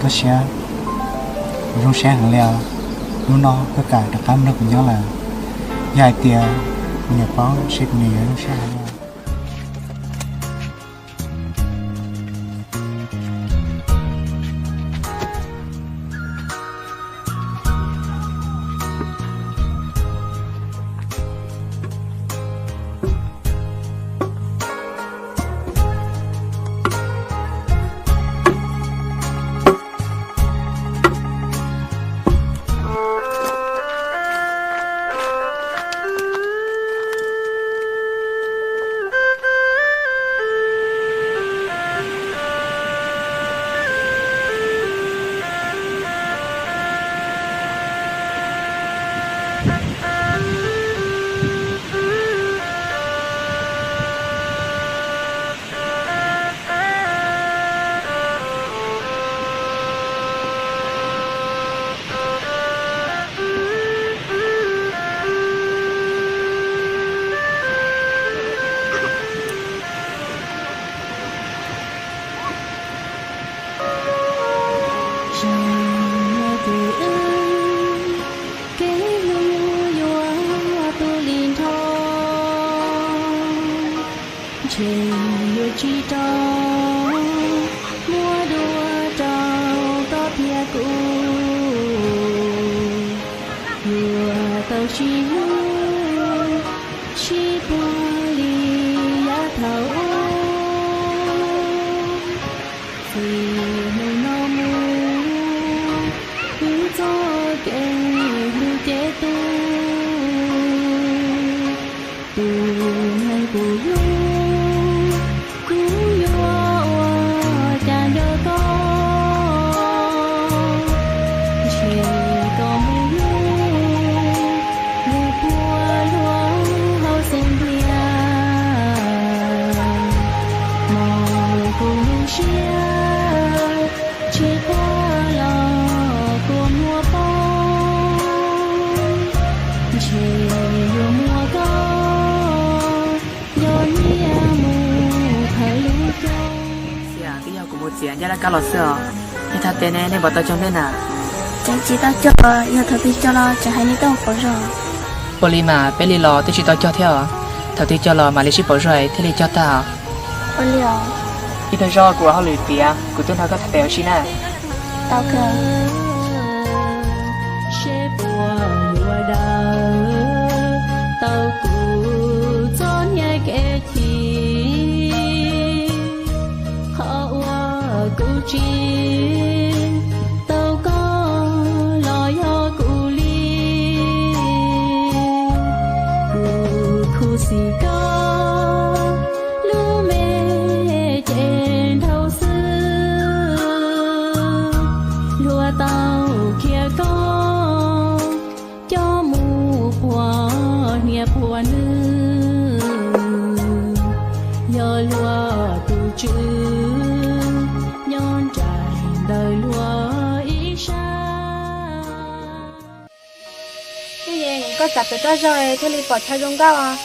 có xe rong xe hàng leo lúc nó có cả đặc cam nó cũng nhớ là dài tiền nhà báo xịt mì rong xe hàng leo chỉ trao mua đua trao có bia cũ vừa tàu chỉ bùa lì giá thầu vì mình nó mua cứ cho kẻ lưu chế tu ngày của chị là cá lọt sữa, thì thật tên này bỏ tao trong bên à? Chẳng chỉ tao cho, giờ thật thì cho lo, chẳng hay đi đâu bỏ rồi. Boli mà bé li lò thì chỉ tao cho theo, thật thì cho lò mà li chỉ bỏ rồi, thì li cho tao. Boli à? Thì tao cho của họ lười bia, của tôi nó có thật béo xí nè. Tao cơ. Tao cụ cho nhà kẻ thì họ cụ chi tao có lo yo cụ li cụ khu xì có lu mê trên thâu sư lúa tao kia có cho mù qua nhà bùa nữ yo lúa tu chữ đời lúa ý xa. Cái gì có chặt được cho rồi, thế li bỏ cho dùng cao à?